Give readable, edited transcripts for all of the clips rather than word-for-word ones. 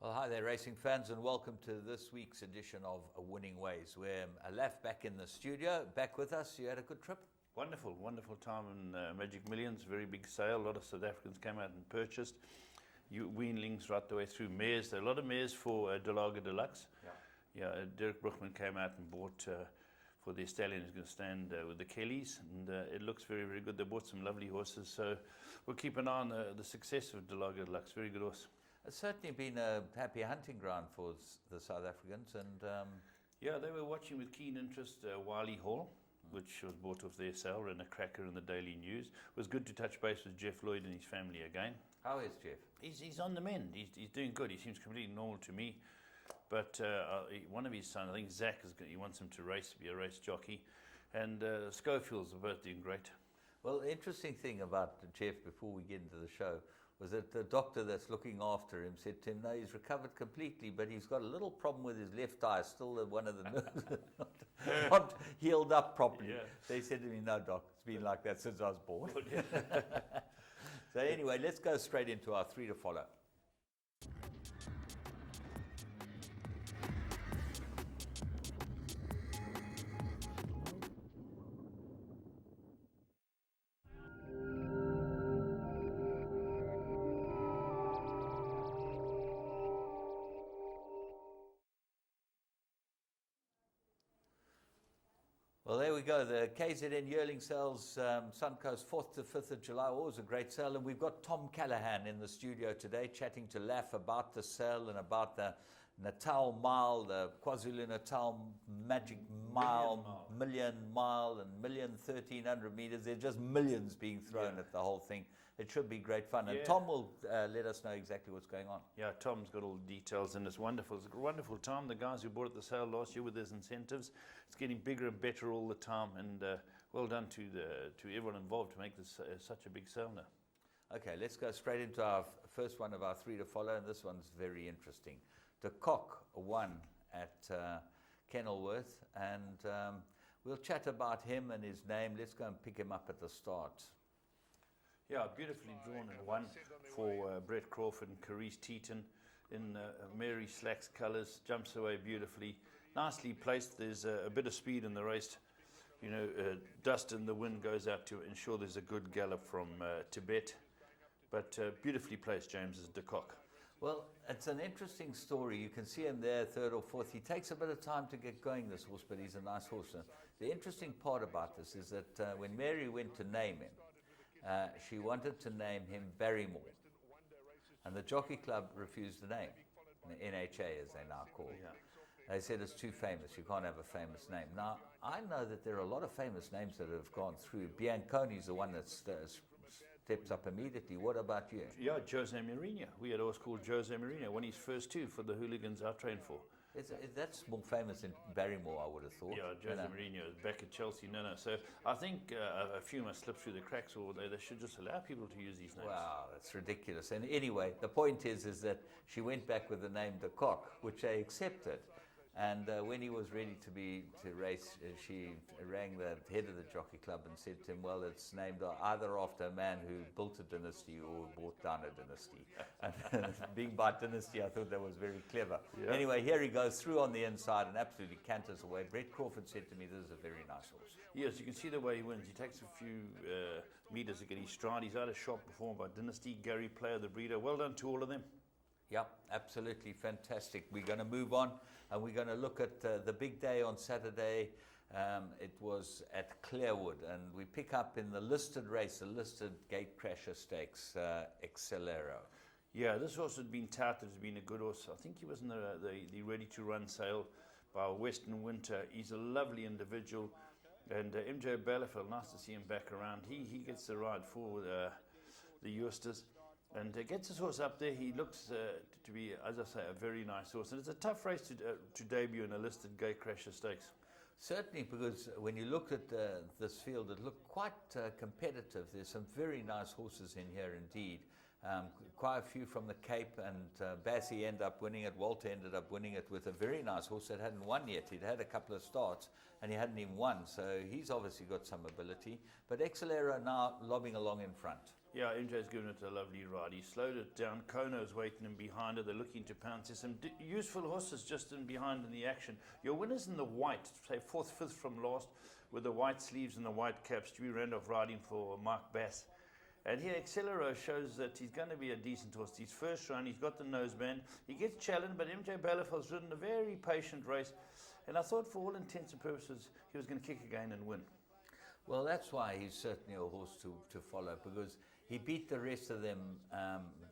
Well, hi there, racing fans, and welcome to this week's edition of Winning Ways. We're Alaf back in the studio, back with us. You had a good trip? Wonderful time in Magic Millions, very big sale. A lot of South Africans came out and purchased. Weanlings right the way through, mares. There are a lot of mares for Delaga Deluxe. Yeah, Derek Brookman came out and bought for the stallion who's going to stand with the Kellys, and it looks very, very good. They bought some lovely horses, so we'll keep an eye on the success of Delaga Deluxe. Very good horse. It's certainly been a happy hunting ground for the South Africans, and yeah, they were watching with keen interest Wiley Hall, which was bought off their sale, and a cracker in the Daily News. It was good to touch base with Jeff Lloyd and his family again. How is Jeff? He's on the mend. He's doing good. He seems completely normal to me. But one of his sons, I think Zach, he wants him to race, be a race jockey. And Schofield's are both doing great. Well, the interesting thing about Jeff, before we get into the show, was that the doctor that's looking after him said to him, no, he's recovered completely, but he's got a little problem with his left eye, still one of the nerves not healed up properly. Yeah. They said to me, no, doc, it's been like that since I was born. So anyway, let's go straight into our three to follow. Well, there we go. The KZN yearling sales, Suncoast, 4th to 5th of July, always a great sale. And we've got Tom Callaghan in the studio today chatting to Laf about the sale and about the Natal Mile, the KwaZulu-Natal Magic Mile, Million Mile and 1,1300 meters. There's just millions being thrown at the whole thing. It should be great fun. And Tom will let us know exactly what's going on. Yeah, Tom's got all the details, and it's wonderful. It's a wonderful time. The guys who bought at the sale last year with his incentives, it's getting bigger and better all the time. And well done to everyone involved to make this such a big sale now. Okay, let's go straight into our first one of our three to follow, and this one's very interesting. De Kock won at Kenilworth, and we'll chat about him and his name. Let's go and pick him up at the start. Yeah, beautifully drawn and won for Brett Crawford and Carice Teeton in Mary Slack's colours. Jumps away beautifully. Nicely placed. There's a bit of speed in the race. You know, dust in the wind goes out to ensure there's a good gallop from Tibet. But beautifully placed, James, is De Kock. Well, it's an interesting story. You can see him there, third or fourth. He takes a bit of time to get going, this horse, but he's a nice horse. The interesting part about this is that when Mary went to name him, she wanted to name him Barrymore. And the Jockey Club refused the name, the NHA as they now call it. They said it's too famous, you can't have a famous name. Now, I know that there are a lot of famous names that have gone through. Bianconi's the one that steps up immediately. What about you? Yeah, Jose Mourinho. We had a horse called Jose Mourinho, won his first two for the hooligans I trained for. That's more famous than Barrymore, I would have thought. Yeah, Jose Mourinho back at Chelsea. No. So I think a few must slip through the cracks, or they should just allow people to use these names. Wow, that's ridiculous. And anyway, the point is that she went back with the name De Kock, which they accepted. And when he was ready to race, she rang the head of the Jockey Club and said to him, well, it's named either after a man who built a dynasty or brought down a dynasty. And being by dynasty, I thought that was very clever. Yeah. Anyway, here he goes through on the inside and absolutely canters away. Brett Crawford said to me, this is a very nice horse. Yes, you can see the way he wins. He takes a few meters to get his stride. He's had a shot performed by Dynasty, Gary Player, the breeder. Well done to all of them. Yep, absolutely fantastic. We're going to move on and we're going to look at the big day on Saturday. It was at Clearwood, and we pick up in the listed race, the listed Gatecrasher Stakes, Accelero. Yeah, this horse had been touted as being a good horse. I think he was in the ready-to-run sale by Western Winter. He's a lovely individual. And MJ Balafel, nice to see him back around. He gets the ride for the Eusters. And gets his horse up there. He looks to be, as I say, a very nice horse. And it's a tough race to debut in a listed Gatecrasher Stakes. Certainly, because when you look at this field, it looked quite competitive. There's some very nice horses in here indeed. Quite a few from the Cape, and Bassie ended up winning it. Walter ended up winning it with a very nice horse that hadn't won yet. He'd had a couple of starts and he hadn't even won, so he's obviously got some ability. But Accelero now lobbing along in front. Yeah, MJ's given it a lovely ride. He slowed it down. Kono's waiting in behind her. They're looking to pounce. There's some useful horses just in behind in the action. Your winners in the white, say 4th, 5th from last, with the white sleeves and the white caps. Stewie Randolph riding for Mark Bass. And here, Accelero shows that he's going to be a decent horse. His first run, he's got the noseband. He gets challenged, but MJ Balafel's ridden a very patient race. And I thought for all intents and purposes, he was going to kick again and win. Well, that's why he's certainly a horse to follow, because he beat the rest of them,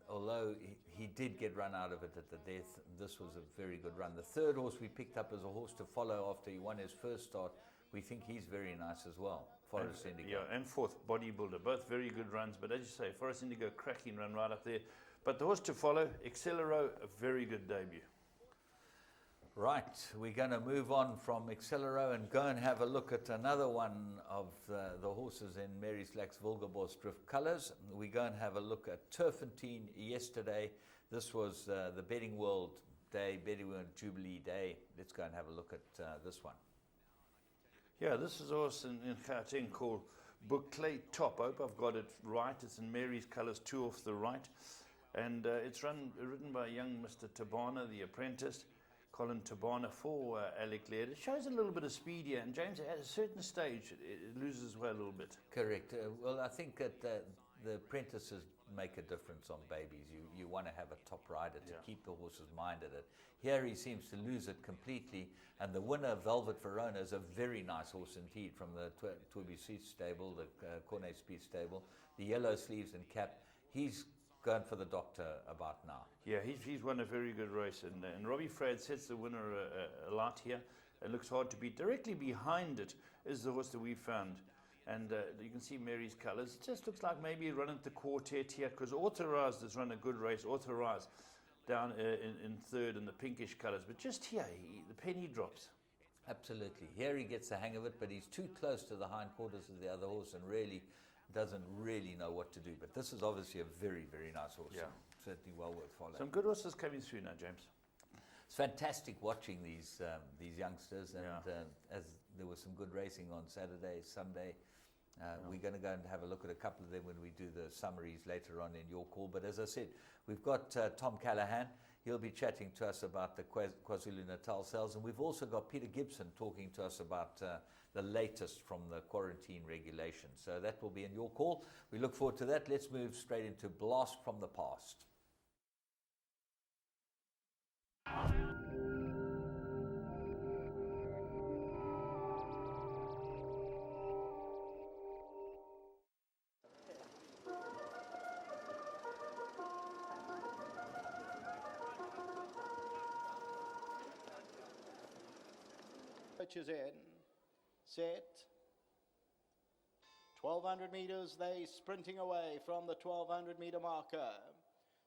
although he did get run out of it at the death. This was a very good run. The third horse we picked up as a horse to follow after he won his first start. We think he's very nice as well, Forest Indigo. Yeah, and 4th, Bodybuilder. Both very good runs, but as you say, Forest Indigo, cracking run right up there. But the horse to follow, Accelero, a very good debut. Right, we're going to move on from Accelero and go and have a look at another one of the horses in Mary Slack's Wilgerbos Drift colours. We go and have a look at Turfentine yesterday. This was the Betting World Day, Betting World Jubilee Day. Let's go and have a look at this one. Yeah, this is a horse in Gauteng called Boucle Top. I hope I've got it right. It's in Mary's colours, 2 off the right. And it's ridden by young Mr. Tabana, the apprentice. Colin Tabana for Alec Laird. It shows a little bit of speed here, and James, at a certain stage, it loses way a little bit. Correct. Well, I think that the apprentices make a difference on babies. You want to have a top rider to keep the horse's mind at it. Here he seems to lose it completely, and the winner, Velvet Verona, is a very nice horse indeed from the Toby Seat stable, the Cornet Speed stable, the yellow sleeves and cap. He's going for the doctor about now. Yeah, he's won a very good race, and Robbie Frad sets the winner a lot here. It looks hard to beat. Directly behind it is the horse that we found, and you can see Mary's colours. It just looks like maybe running the quartet here, because Authorized has run a good race. Authorized down in 3rd in the pinkish colours, but just here the penny drops. Absolutely. Here he gets the hang of it, but he's too close to the hindquarters of the other horse and really doesn't really know what to do. But this is obviously a very, very nice horse. Yeah. Certainly well worth following. Some good horses coming through now, James. It's fantastic watching these youngsters, and as there was some good racing on Saturday, Sunday. We're going to go and have a look at a couple of them when we do the summaries later on in your call. But as I said, we've got Tom Callaghan. He'll be chatting to us about the KwaZulu-Natal sales. And we've also got Peter Gibson talking to us about the latest from the quarantine regulations. So that will be in your call. We look forward to that. Let's move straight into Blast from the Past. Coaches in, set, 1200 meters, they sprinting away from the 1200 meter marker.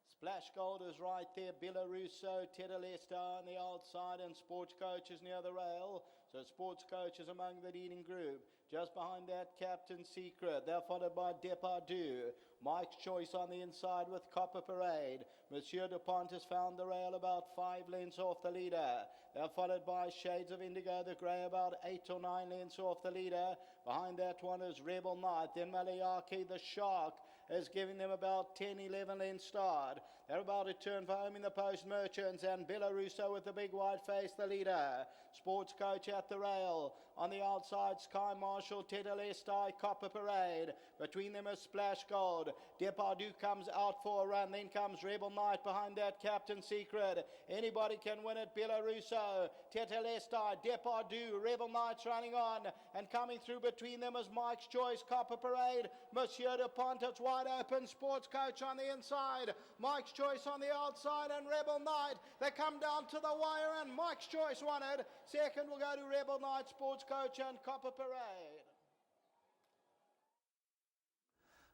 Splash Gold is right there, Belaruso, Tedalesta on the outside, and Sports Coach is near the rail. So Sports Coach is among the leading group. Just behind that, Captain Secret. They're followed by Depardieu. Mike's Choice on the inside with Copper Parade. Monsieur DuPont has found the rail about 5 lengths off the leader. They're followed by Shades of Indigo, the grey, about 8 or 9 lengths off the leader. Behind that one is Rebel Knight. Then Malayaki, the Shark, is giving them about 10, 11 lengths start. They're about to turn for home in the Post Merchants, and Belaruso with the big white face, the leader. Sports Coach at the rail. On the outside, Sky Marshal, Tedalestai, Copper Parade. Between them is Splash Gold. Depardieu comes out for a run. Then comes Rebel Knight behind that, Captain Secret. Anybody can win it. Belaruso, Tedalestai, Depardieu, Rebel Knight's running on. And coming through between them is Mike's Choice, Copper Parade. Monsieur DuPont, it's wide open. Sports Coach on the inside. Mike's Choice on the outside, and Rebel Knight. They come down to the wire, and Mike's Choice won it. Second will go to Rebel Knight, Sports Coach, and Copper Parade.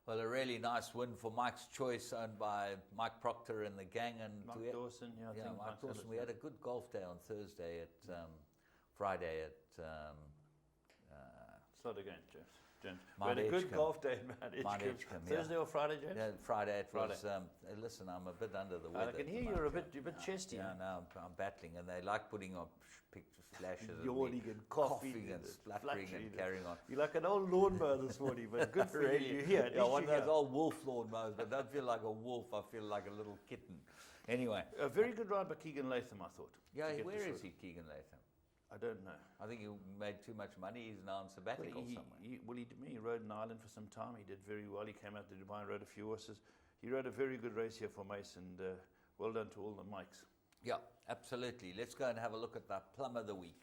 Well, a really nice win for Mike's Choice, owned by Mike Proctor and the gang. And Mike Dawson, I think Mike Dawson. We had a good golf day on Thursday at Friday at. Start again, Jeff. Jen. We Mount had a good Edgecombe. golf day at Mount Mount Edgecombe. Edgecombe, yeah. Thursday or Friday, Jen? Yeah, Friday it Friday. was. Listen, I'm a bit under the I weather. can at hear the you're a moment, bit chesty. Yeah, no, I'm battling, and they like putting on pictures, flashes, of me Yawning and coughing and spluttering and carrying on. You're like an old lawnmower this morning, but good for Really, you. You're here. At yeah, least one of you're those here. old wolf lawnmowers, but don't feel like a wolf. I feel like a little kitten. Anyway, A very good ride by Keegan Latham, I thought. yeah, to get where this is he, Keegan Latham? I don't know. I think he made too much money. He's now on sabbatical somewhere. He rode in Ireland for some time. He did very well. He came out to Dubai and rode a few horses. He rode a very good race here for Mace, and well done to all the Mikes. Yeah, absolutely. Let's go and have a look at the Plum of the Week.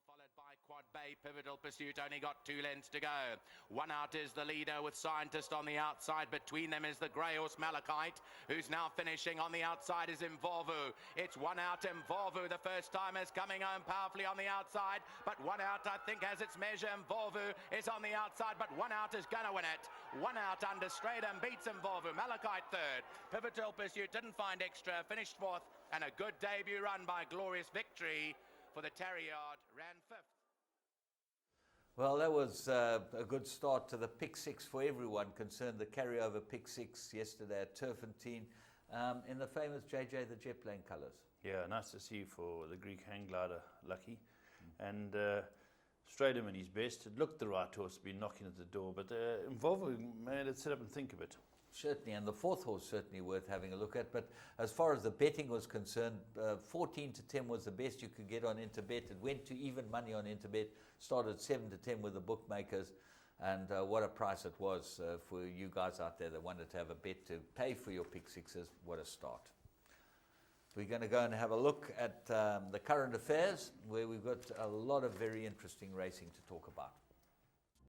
Followed by Quad Bay, Pivotal Pursuit, only got 2 lengths to go. One out is the leader with Scientist on the outside. Between them is the grey horse Malachite, who's now finishing. On the outside is Mvovu. It's one out Mvovu, the first timers coming home powerfully on the outside. But one out, I think, has its measure. Mvovu is on the outside, but one out is going to win it. One out under straight and beats Mvovu. Malachite third. Pivotal Pursuit didn't find extra, finished fourth. And a good debut run by Glorious Victory for the Terriard, ran fifth. Well, that was a good start to the pick six for everyone concerned. The carryover pick six yesterday at Turfentine in the famous JJ the Jet Plane colours. Yeah, nice to see for the Greek hang glider, Lucky. And straight him in his best. It looked the right horse to be knocking at the door, but Mvovu made it sit up and think a bit. Certainly, and the fourth horse certainly worth having a look at. But as far as the betting was concerned, 14 to 10 was the best you could get on Interbet. It went to even money on Interbet, started 7 to 10 with the bookmakers. And what a price it was for you guys out there that wanted to have a bet to pay for your pick sixes. What a start. We're going to go and have a look at the current affairs, where we've got a lot of very interesting racing to talk about.